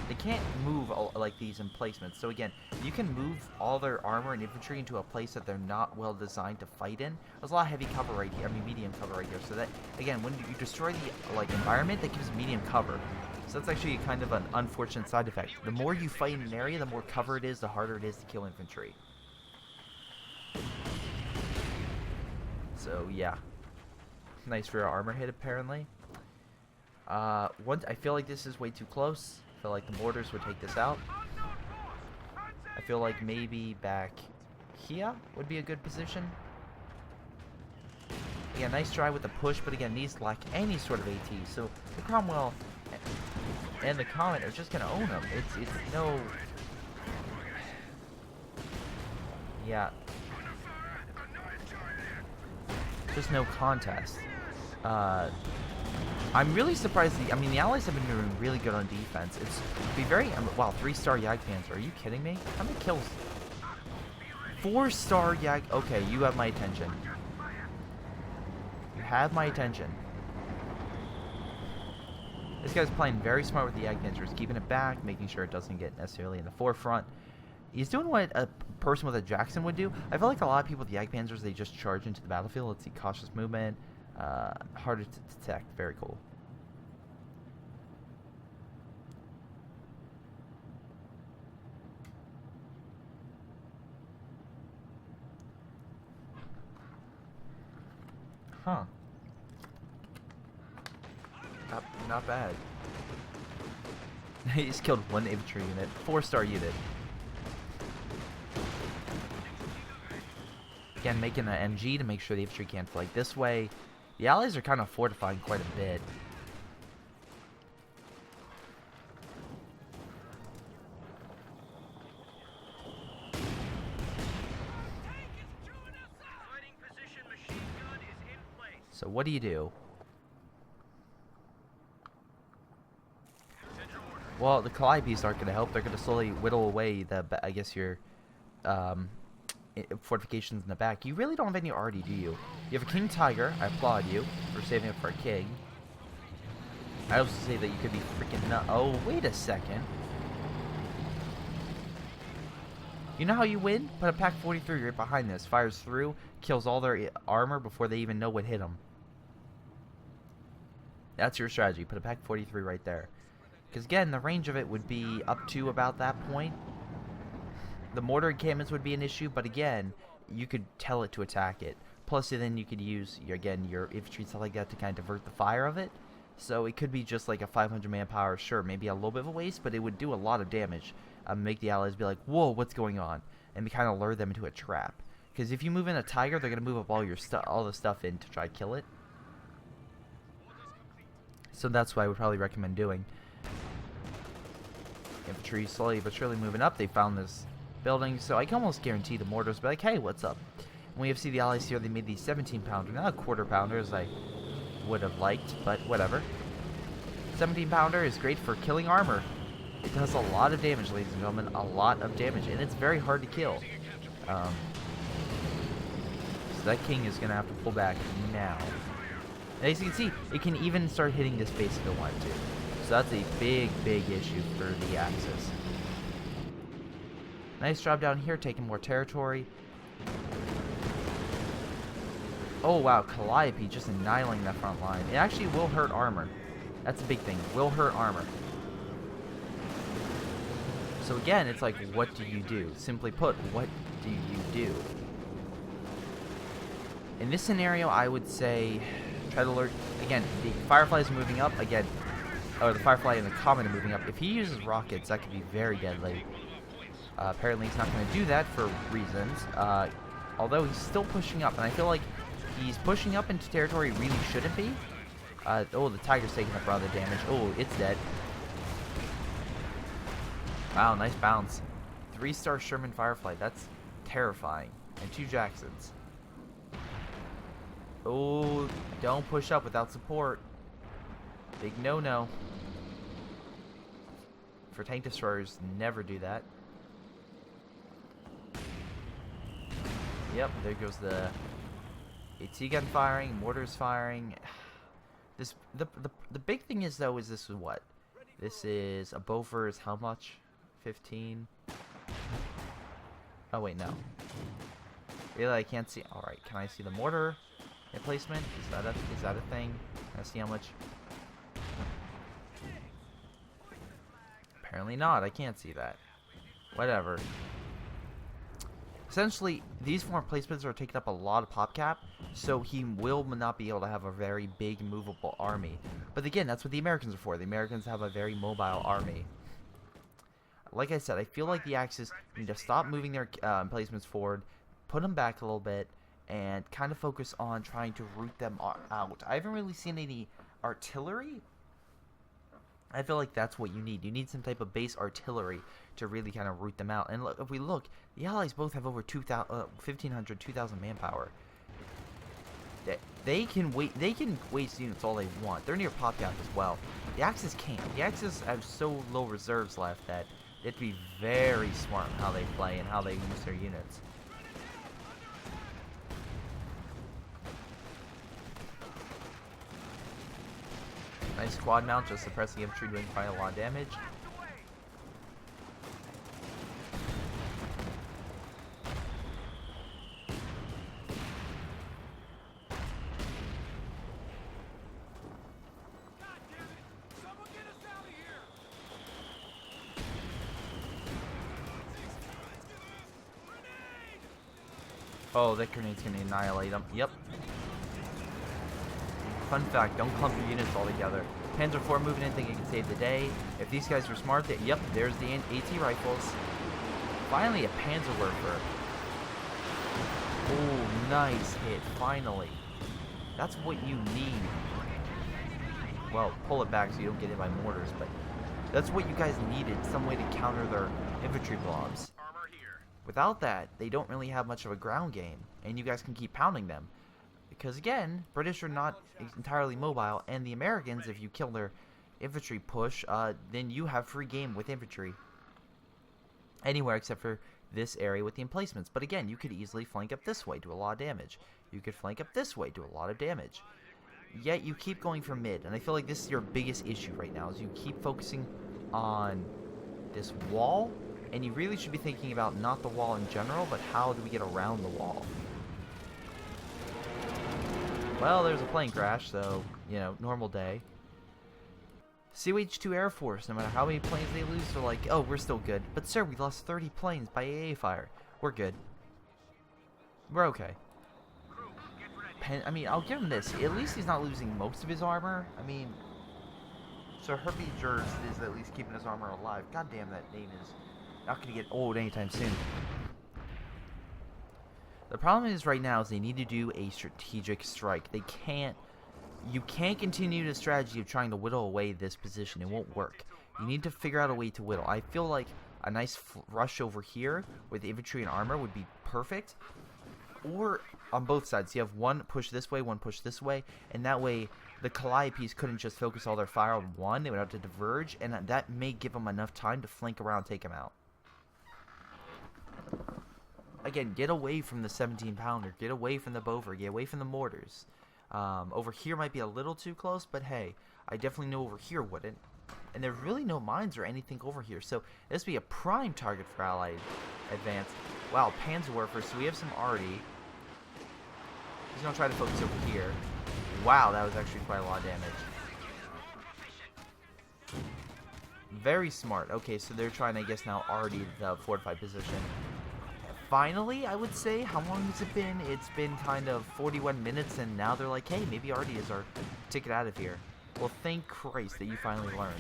they can't move like these emplacements. So again, you can move all their armor and infantry into a place that they're not well designed to fight in. There's a lot of heavy cover right here, I mean medium cover right here. So that, again, when you destroy the environment, that gives medium cover. So that's actually kind of an unfortunate side effect. The more you fight in an area, the more cover it is, the harder it is to kill infantry. So yeah. Nice rear armor hit apparently. I feel like this is way too close. I feel like the mortars would take this out. I feel like maybe back here would be a good position. Yeah, nice try with the push, but again, these lack any sort of AT. So the Cromwell and the Comet are just gonna own them. It's no... Yeah. Just no contest. I'm really surprised. The Allies have been doing really good on defense. It's be very wow, 3-star Jagdpanzer. Are you kidding me? How many kills? 4-star Jag. Okay, you have my attention. You have my attention. This guy's playing very smart with the Jagdpanzers, keeping it back, making sure it doesn't get necessarily in the forefront. He's doing what a person with a Jackson would do. I feel like a lot of people with the Jagdpanzers, they just charge into the battlefield. Let's see, cautious movement. Harder to detect. Very cool. Huh. Not bad. He just killed one infantry unit. 4-star unit. Again, making an MG to make sure the infantry can't flank this way. The Allies are kind of fortifying quite a bit. So what do? Well, the Calliopes aren't going to help. They're going to slowly whittle away the, I guess, your fortifications in the back. You really don't have any arty, do you? You have a King Tiger. I applaud you for saving it for a king. I also say that you could be freaking nut. Oh, wait a second. You know how you win? Put a Pack 43 right behind this. Fires through, kills all their armor before they even know what hit them. That's your strategy. Put a Pack 43 right there. Because again, the range of it would be up to about that point. The mortar encampments would be an issue, but again, you could tell it to attack it. Plus, then you could use, your infantry and stuff like that to kind of divert the fire of it. So it could be just like a 500 manpower, sure, maybe a little bit of a waste, but it would do a lot of damage. Make the allies be like, whoa, what's going on? And kind of lure them into a trap. Because if you move in a tiger, they're going to move up all the stuff in to try to kill it. So that's what I would probably recommend doing. Infantry slowly but surely moving up. They found this building, so I can almost guarantee the mortars be like, hey, what's up? And we have see the allies here. They made these 17-pounder, not a quarter-pounder as I would have liked, but whatever. 17-pounder is great for killing armor. It does a lot of damage, ladies and gentlemen, a lot of damage, and it's very hard to kill. So that king is going to have to pull back now. And as you can see, it can even start hitting this base if it wanted to. So that's a big, big issue for the Axis. Nice job down here, taking more territory. Oh wow, Calliope just annihilating that front line. It actually will hurt armor. That's a big thing. Will hurt armor. So again, it's like, what do you do? Simply put, what do you do? In this scenario, I would say try to alert. Again, the Fireflies are moving up. Again, or the Firefly and the Comet are moving up. If he uses rockets, that could be very deadly. Apparently, he's not going to do that for reasons. Although he's still pushing up, and I feel like he's pushing up into territory he really shouldn't be. Oh, the Tiger's taking up rather damage. Oh, it's dead. Wow, nice bounce. 3-star Sherman Firefly. That's terrifying. And 2 Jacksons. Oh, don't push up without support. Big no-no. For tank destroyers, never do that. Yep, there goes the AT gun firing, mortars firing. This the big thing is though, is this is what? This is a Beaufort is how much? 15. Oh wait, no. Really, I can't see. All right, can I see the mortar replacement? Is that a thing? Can I see how much? Apparently not. I can't see that. Whatever. Essentially, these four replacements are taking up a lot of pop cap, so he will not be able to have a very big movable army. But again, that's what the Americans are for. The Americans have a very mobile army. Like I said, I feel like the Axis need to stop moving their emplacements forward, put them back a little bit, and kind of focus on trying to root them out. I haven't really seen any artillery. I feel like that's what you need. You need some type of base artillery to really kind of root them out. And look, if we look, the Allies both have over 1,500, 2,000 manpower. They can waste units all they want. They're near pop cap as well. The Axis can't. The Axis have so low reserves left that they have to be very smart in how they play and how they use their units. Nice squad mount, just suppressing infantry, doing quite a lot of damage. Oh, that grenade's gonna annihilate them. Yep. Fun fact, don't clump your units all together. Panzer IV moving in thinking it can save the day. If these guys were smart, yep, there's the AT rifles. Finally, a Panzerwerfer. Oh, nice hit, finally. That's what you need. Well, pull it back so you don't get hit by mortars, but that's what you guys needed, some way to counter their infantry blobs. Without that, they don't really have much of a ground game, and you guys can keep pounding them. Because again, British are not entirely mobile, and the Americans, if you kill their infantry push, then you have free game with infantry. Anywhere except for this area with the emplacements. But again, you could easily flank up this way, do a lot of damage. You could flank up this way, do a lot of damage. Yet you keep going for mid, and I feel like this is your biggest issue right now, is you keep focusing on this wall, and you really should be thinking about not the wall in general, but how do we get around the wall. Well, there's a plane crash, so, you know, normal day. CH2 Air Force, no matter how many planes they lose, they're like, oh, we're still good. But sir, we lost 30 planes by AA fire. We're good. We're okay. I mean, I'll give him this. At least he's not losing most of his armor. I mean, so Herbie Jers is at least keeping his armor alive. God damn, that name is not going to get old anytime soon. The problem is right now is they need to do a strategic strike. They can't. You can't continue the strategy of trying to whittle away this position. It won't work. You need to figure out a way to whittle. I feel like a nice rush over here with infantry and armor would be perfect. Or on both sides, you have one push this way, one push this way, and that way the Calliopes couldn't just focus all their fire on one. They would have to diverge, and that may give them enough time to flank around and take them out. Again, get away from the 17-pounder. Get away from the Bover. Get away from the mortars. Over here might be a little too close, but hey, I definitely know over here wouldn't. And there's really no mines or anything over here, so this would be a prime target for Allied advance. Wow, Panzerwerfer, so we have some arty. He's going to try to focus over here. Wow, that was actually quite a lot of damage. Very smart. Okay, so they're trying to, I guess, now arty the fortified position. Finally, I would say, how long has it been? It's been kind of 41 minutes, and now they're like, hey, maybe arty is our ticket out of here. Well, thank Christ that you finally learned.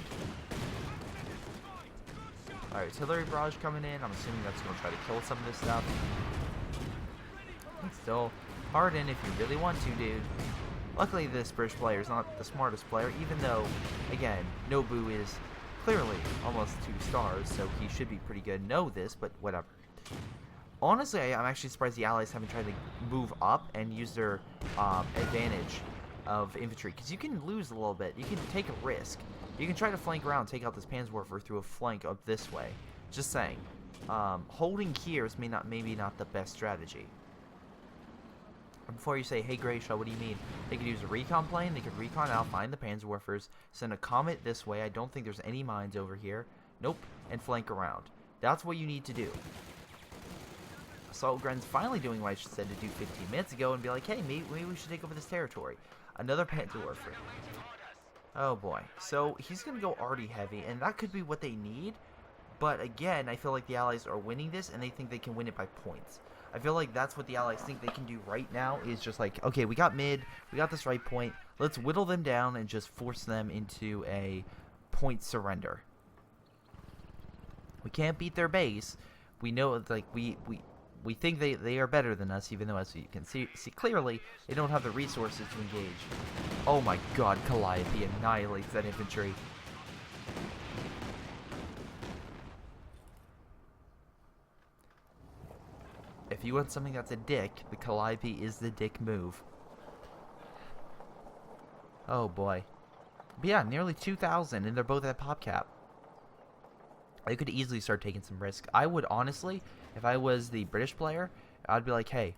Alright, artillery barrage coming in. I'm assuming that's going to try to kill some of this stuff. It's still hard in if you really want to, dude. Luckily, this British player is not the smartest player, even though, again, Nobu is clearly almost 2 stars, so he should be pretty good. Know this, but whatever. Honestly, I'm actually surprised the Allies haven't tried to move up and use their advantage of infantry, because you can lose a little bit. You can take a risk. You can try to flank around, take out this Panzerwerfer through a flank up this way. Just saying. Holding here is maybe not the best strategy. Before you say, hey Greyshot, what do you mean? They could use a recon plane, they could recon out, find the Panzerwerfers, send a comet this way. I don't think there's any mines over here. Nope. And flank around. That's what you need to do. Assault Gren's finally doing what I said to do 15 minutes ago and be like, hey, maybe we should take over this territory. Another Panzerwerfer. Oh boy. So he's going to go arty heavy, and that could be what they need. But again, I feel like the Allies are winning this, and they think they can win it by points. I feel like that's what the Allies think they can do right now, is just like, okay, we got mid, we got this right point, let's whittle them down and just force them into a point surrender. We can't beat their base. We know, like, we think they are better than us, even though, as you can see clearly, they don't have the resources to engage. Oh my god, Calliope annihilates that infantry. If you want something that's a dick, the Calliope is the dick move. Oh boy. But yeah, nearly 2,000, and they're both at pop cap. They could easily start taking some risk. I would honestly, if I was the British player, I'd be like, hey,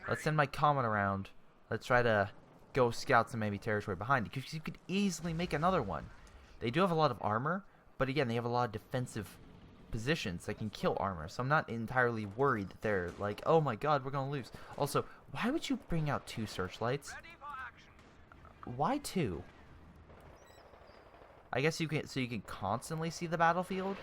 let's send my comet around. Let's try to go scout some enemy territory behind it, because you could easily make another one. They do have a lot of armor, but again, they have a lot of defensive positions that can kill armor, so I'm not entirely worried that they're like, oh my god, we're gonna lose. Also, why would you bring out 2 searchlights? Why 2? I guess you can, so you can constantly see the battlefield.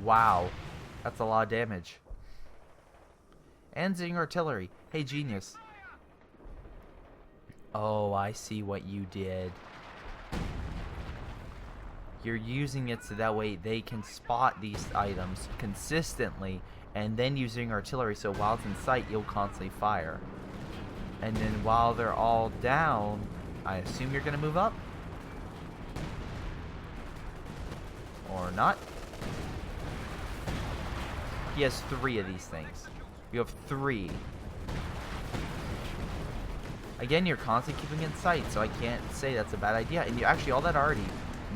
Wow, that's a lot of damage. And Zing artillery. Hey, genius. Oh, I see what you did. You're using it so that way they can spot these items consistently, and then using artillery so while it's in sight, you'll constantly fire. And then while they're all down, I assume you're going to move up? Or not. He has 3 of these things. You have 3. Again, you're constantly keeping in sight, so I can't say that's a bad idea. And you actually, all that already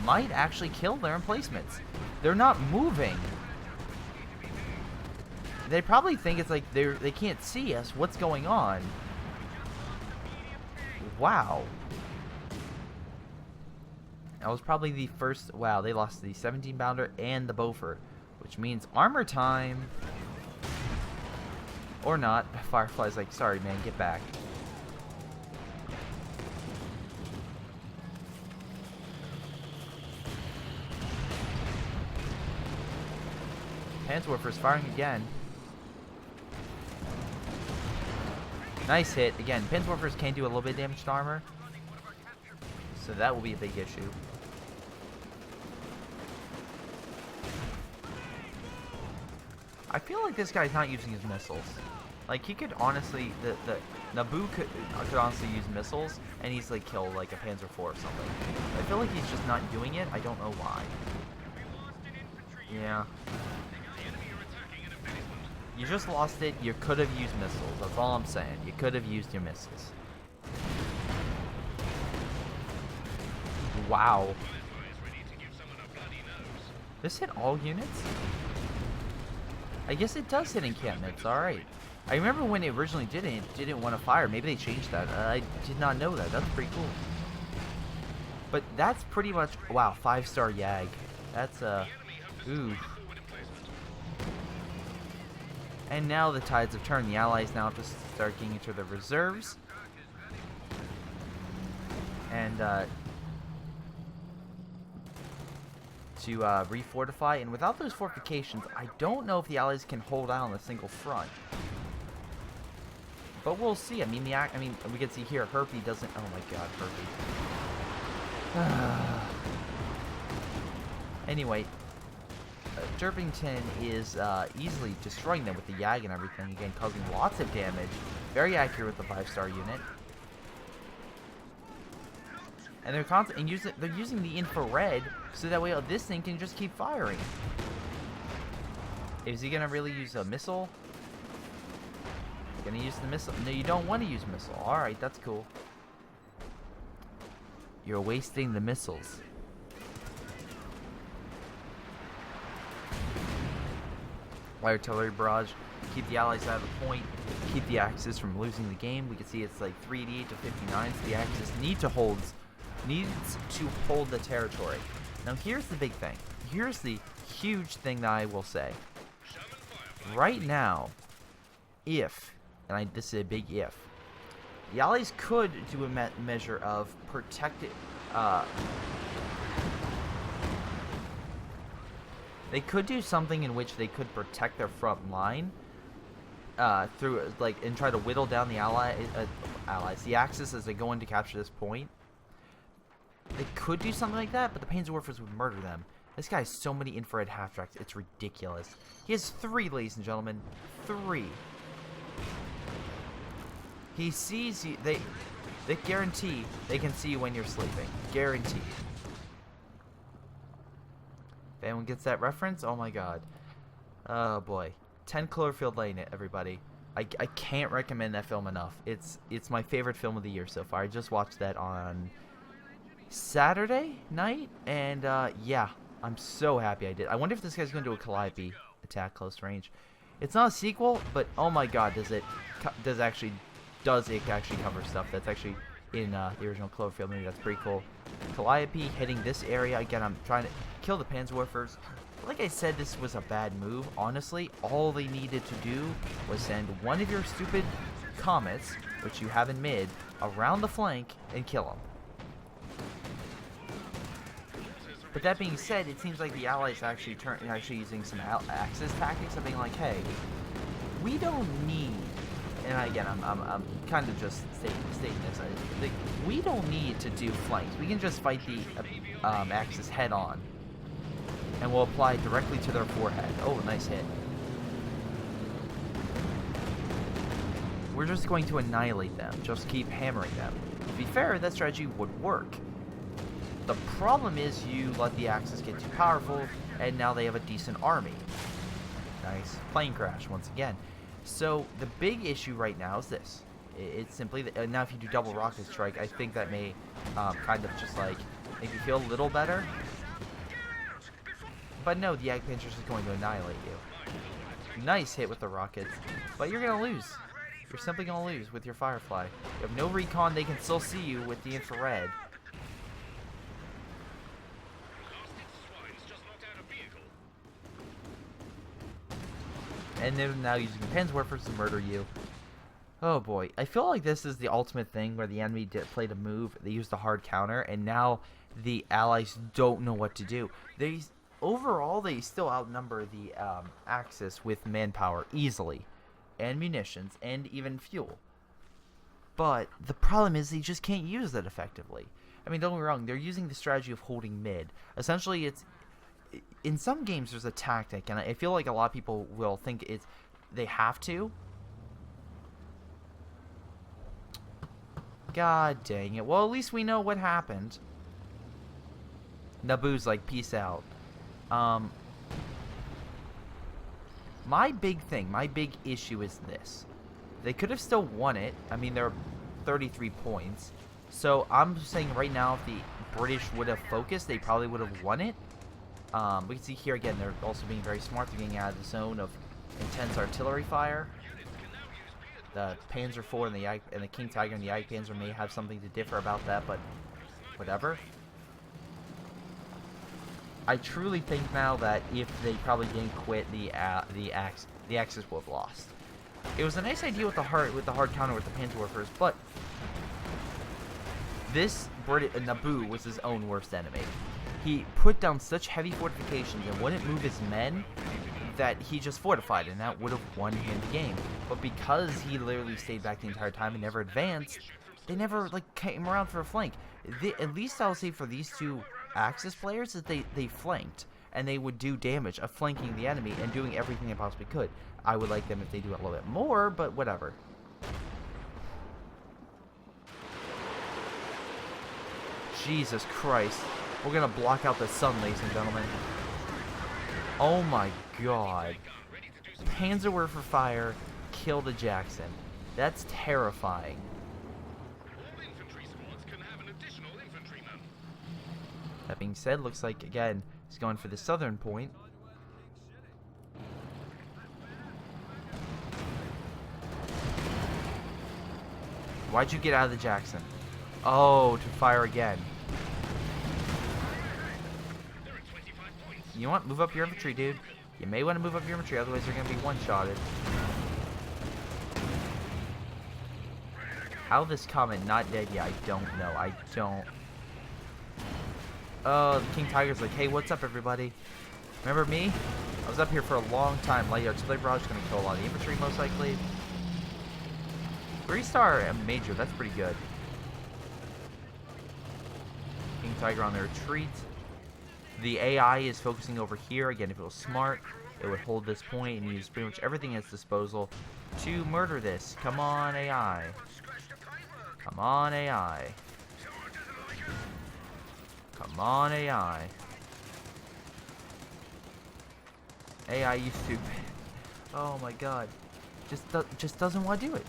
might actually kill their emplacements. They're not moving. They probably think it's like they can't see us. What's going on? Wow. That was probably the first... Wow, they lost the 17-pounder and the Beaufort, which means armor time. Or not. Firefly's like, sorry, man, get back. Panzerwerfer's firing again. Nice hit. Again, Panzerwerfers can do a little bit of damage to armor, so that will be a big issue. I feel like this guy's not using his missiles. Like, he could honestly, the Naboo could honestly use missiles, and he's like kill like a Panzer IV or something. I feel like he's just not doing it. I don't know why. Yeah. You just lost it. You could have used missiles. That's all I'm saying. You could have used your missiles. Wow. This hit all units? I guess it does hit encampments. Alright. I remember when it originally didn't want to fire. Maybe they changed that. I did not know that. That's pretty cool. But that's pretty much... Wow, 5-star Yag. That's ooh. And now the tides have turned. The Allies now have to start getting into the reserves. And to refortify. And without those fortifications, I don't know if the Allies can hold out on a single front. But we'll see. I mean, we can see here, Herpy doesn't... Oh my god, Herpy. Anyway, Derpington is easily destroying them with the Yag and everything. Again, causing lots of damage. Very accurate with the 5-star unit. And they're using the infrared so that way this thing can just keep firing. Is he gonna really use a missile? Gonna use the missile? No, you don't want to use missile. All right, that's cool. You're wasting the missiles. Artillery barrage. Keep the Allies out of the point. Keep the Axis from losing the game. We can see it's like 388 to 59. So the Axis needs to hold the territory. Now here's the big thing. Here's the huge thing that I will say. Right now, this is a big if, the Allies could do a measure of protected. They could do something in which they could protect their front line through and try to whittle down the allies, the Axis as they go in to capture this point. They could do something like that, but the Panzerwerfers would murder them. This guy has so many infrared half-tracks, it's ridiculous. He has 3, ladies and gentlemen. 3. He sees you. They guarantee they can see you when you're sleeping. Guaranteed. If anyone gets that reference, oh my god. Oh boy. 10 Cloverfield Lane, everybody. I can't recommend that film enough. It's my favorite film of the year so far. I just watched that on Saturday night, and yeah, I'm so happy I did. I wonder if this guy's going to do a Calliope attack close range. It's not a sequel, but oh my god, does it actually cover stuff that's actually in the original Cloverfield movie? That's pretty cool. Calliope hitting this area again. I'm trying to kill the Panzerwerfers. Like I said, this was a bad move. Honestly, all they needed to do was send one of your stupid comets, which you have in mid, around the flank and kill them. But that being said, it seems like the Allies actually using some Axis tactics of being like, hey, we don't need, and again, I'm kind of just stating this, we don't need to do flanks. We can just fight the Axis head on, and we'll apply directly to their forehead. Oh, nice hit. We're just going to annihilate them. Just keep hammering them. To be fair, that strategy would work. The problem is you let the Axis get too powerful, and now they have a decent army. Nice plane crash once again. So the big issue right now is this. It's simply that now if you do double rocket strike, I think that may kind of just like make you feel a little better. But no, the Ag Panzer is going to annihilate you. Nice hit with the rockets, but you're going to lose. You're simply going to lose with your Firefly. You have no recon, they can still see you with the infrared. And they're now using Panzerwerfers to murder you. Oh boy, I feel like this is the ultimate thing where the enemy played a move, they used a hard counter, and now the allies don't know what to do. Overall, they still outnumber the Axis with manpower easily, and munitions, and even fuel. But the problem is they just can't use that effectively. I mean, don't get me wrong, they're using the strategy of holding mid. Essentially, it's in some games there's a tactic, and I feel like a lot of people will think they have to. God dang it. Well, at least we know what happened. Naboo's like, peace out. My big issue is this. They could have still won it. I mean, they're 33 points. So I'm saying right now, if the British would have focused, they probably would have won it. We can see here again, they're also being very smart. They're getting out of the zone of intense artillery fire. The Panzer IV and the King Tiger and the Ike Panzer may have something to differ about that, but whatever. I truly think now that if they probably didn't quit, the Axis would have lost. It was a nice idea with the hard counter with the Panzerwerfers, but this Naboo was his own worst enemy. He put down such heavy fortifications and wouldn't move his men that he just fortified, and that would have won him the game. But because he literally stayed back the entire time and never advanced, they never like came around for a flank. At least I'll say for these two Axis players that they flanked, and they would do damage of flanking the enemy and doing everything they possibly could. I would like them if they do it a little bit more, but whatever. Jesus Christ. We're gonna block out the sun, ladies and gentlemen. Oh my god. Panzerwerfer fire killed a Jackson. That's terrifying. That being said, looks like, again, he's going for the southern point. Why'd you get out of the Jackson? Oh, to fire again. You know what? Move up your infantry, dude. You may want to move up your infantry, otherwise you're going to be one-shotted. How this comment not dead yet, I don't know. I don't. Oh, the King Tiger's like, hey, what's up, everybody? Remember me? I was up here for a long time. Light artillery barrage is going to kill a lot of the infantry, most likely. 3-star and major, that's pretty good. King Tiger on the retreat. The AI is focusing over here. Again, if it was smart, it would hold this point and use pretty much everything at its disposal to murder this. Come on, AI. Come on, AI. Come on, AI. AI, you stupid. Oh my god. Just doesn't want to do it.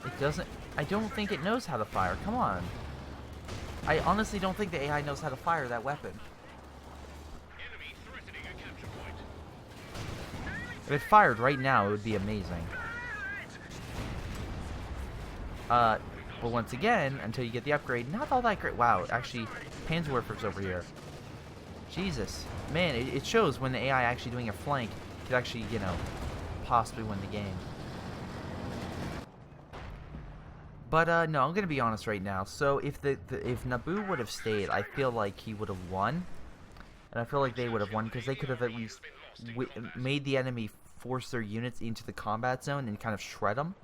It doesn't. I don't think it knows how to fire. Come on. I honestly don't think the AI knows how to fire that weapon. If it fired right now, it would be amazing. But once again, until you get the upgrade, not all that great. Wow, actually, Panzerwerfer's over here. Jesus. Man, it shows when the AI actually doing a flank could actually, you know, possibly win the game. But, no, I'm going to be honest right now. So, if Naboo would have stayed, I feel like he would have won. And I feel like they would have won because they could have at least made the enemy force their units into the combat zone and kind of shred them.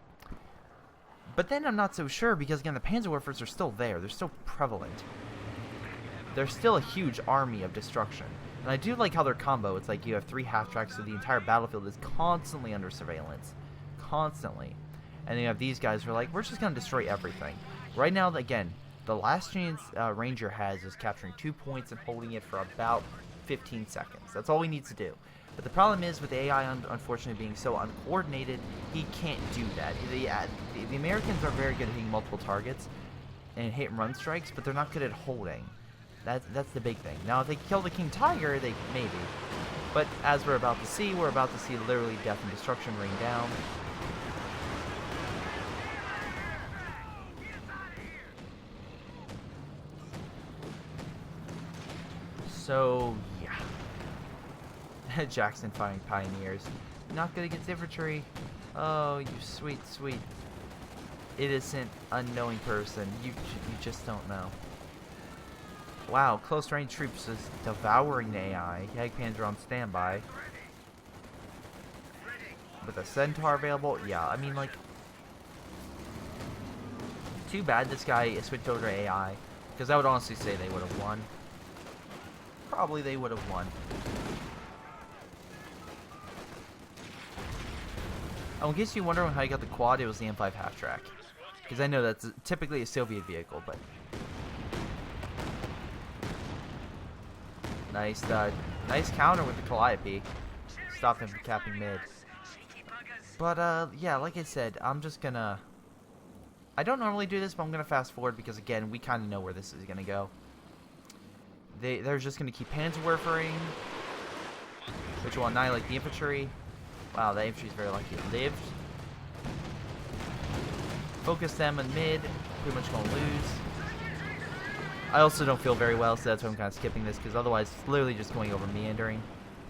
But then I'm not so sure because, again, the Panzerwerfers are still there. They're still prevalent. They're still a huge army of destruction. And I do like how their combo, it's like you have 3 half-tracks, so the entire battlefield is constantly under surveillance. Constantly. And then you have these guys who are like, we're just going to destroy everything. Right now, again, the last chance Ranger has is capturing 2 points and holding it for about 15 seconds. That's all he needs to do. But the problem is, with the AI unfortunately being so uncoordinated, he can't do that. The Americans are very good at hitting multiple targets and hit and run strikes, but they're not good at holding. That's the big thing. Now, if they kill the King Tiger, they maybe. But as we're about to see literally death and destruction rain down. So, yeah. Jackson fighting Pioneers. Not good against infantry. Oh, you sweet, sweet, innocent, unknowing person. You just don't know. Wow, close range troops is devouring the AI. Jagdpanzer on standby. With a Centaur available. Yeah, I mean, like, too bad this guy switched over to AI. Because I would honestly say they would have won. Probably they would have won. Oh, in case you're wondering how you got the quad, it was the M5 half-track. Because I know that's typically a Soviet vehicle, but... Nice counter with the Calliope. Stopped him from capping mid. But, yeah, like I said, I'm just gonna... I don't normally do this, but I'm gonna fast forward because, again, we kind of know where this is gonna go. They're just gonna keep Panzerwerfering, which will annihilate the infantry. Wow, that infantry's very lucky it lived. Focus them in mid. Pretty much gonna lose. I also don't feel very well, so that's why I'm kind of skipping this, because otherwise it's literally just going over meandering.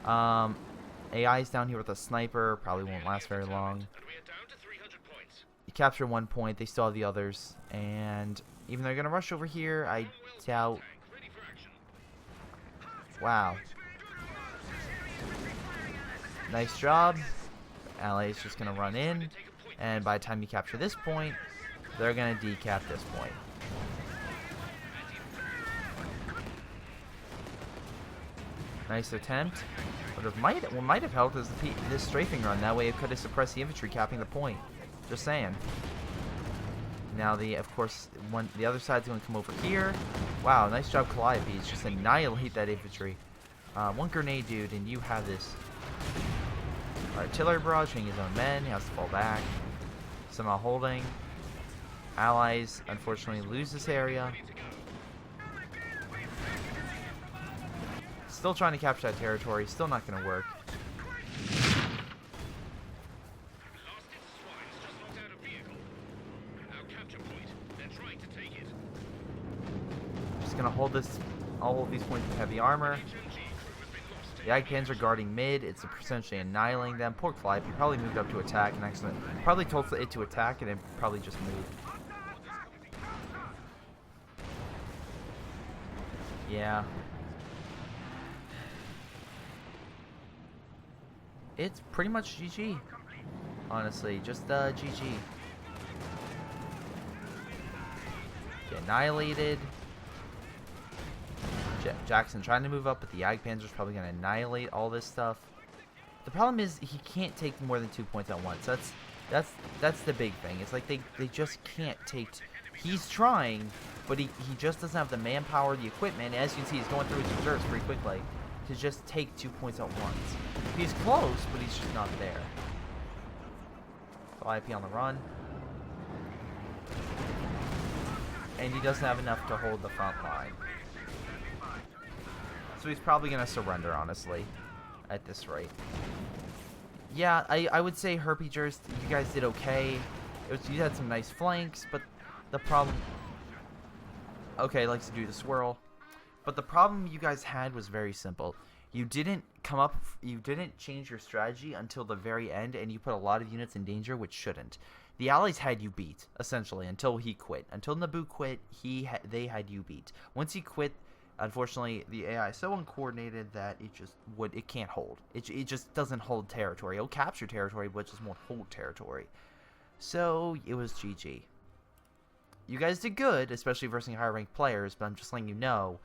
AI's down here with a sniper. Probably won't last very long. You capture 1 point. They still have the others. And even though they're going to rush over here, I doubt... Wow. Nice job. Ally's just going to run in. And by the time you capture this point, they're going to decap this point. Nice attempt. What might have helped is this strafing run. That way it could have suppressed the infantry capping the point. Just saying. Now of course the other side's going to come over here. Wow, nice job Calliope. Just annihilate that infantry. One grenade, dude, and you have this artillery barrage hitting his own men. He has to fall back. Somehow holding. Allies unfortunately lose this area. Still trying to capture that territory. Still not going to work. Just going to hold all of these points with heavy armor. The Jagdpanzer guarding mid. It's essentially annihilating them. Poor Calliope probably moved up to attack and actually probably told it to attack and then probably just moved. Yeah. It's pretty much GG. Honestly, just GG. Get annihilated. Jackson trying to move up, but the Jagdpanzer's probably going to annihilate all this stuff. The problem is he can't take more than 2 points at once. That's the big thing. It's like they just can't take... He's trying, but he just doesn't have the manpower, the equipment. As you can see, he's going through his reserves pretty quickly to just take 2 points at once. He's close, but he's just not there. So IP on the run. And he doesn't have enough to hold the front line. So he's probably going to surrender, honestly, at this rate. Yeah, I would say Herpegers, you guys did okay. You had some nice flanks, but the problem... Okay, likes to do the swirl. But the problem you guys had was very simple. You didn't change your strategy until the very end, and you put a lot of units in danger, which shouldn't. The Allies had you beat, essentially, until he quit. Until Naboo quit, they had you beat. Once he quit, unfortunately, the AI is so uncoordinated that it can't hold. It just doesn't hold territory. It'll capture territory, but it just won't hold territory. So, it was GG. You guys did good, especially versus higher ranked players, but I'm just letting you know,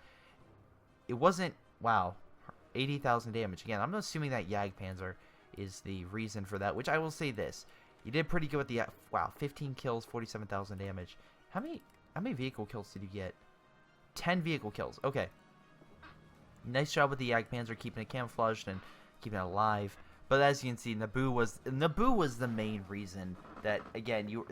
it wasn't, wow, 80,000 damage. Again, I'm assuming that Jagdpanzer is the reason for that, which I will say this. You did pretty good with the... Wow, 15 kills, 47,000 damage. How many vehicle kills did you get? 10 vehicle kills. Okay. Nice job with the Jagdpanzer, keeping it camouflaged and keeping it alive. But as you can see, Naboo was the main reason that, again, you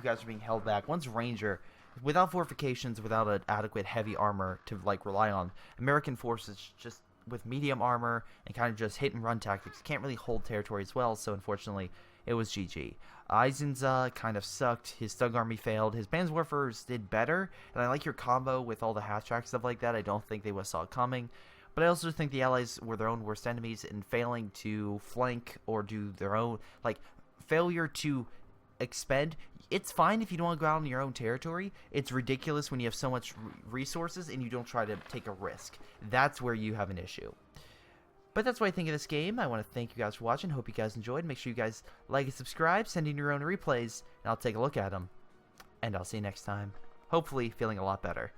guys are being held back. Once Ranger, without fortifications, without an adequate heavy armor to like rely on, American forces just with medium armor and kind of just hit and run tactics can't really hold territory as well. So unfortunately, it was GG. Eisenza kind of sucked. His Thug Army failed. His Panzerwerfers did better, and I like your combo with all the hatch track stuff like that. I don't think they would have saw it coming. But I also think the Allies were their own worst enemies in failing to flank or do their own, like, failure to expend. It's fine if you don't want to go out on your own territory. It's ridiculous when you have so much resources and you don't try to take a risk. That's where you have an issue. But that's what I think of this game. I want to thank you guys for watching. Hope you guys enjoyed. Make sure you guys like and subscribe. Send in your own replays, and I'll take a look at them. And I'll see you next time. Hopefully feeling a lot better.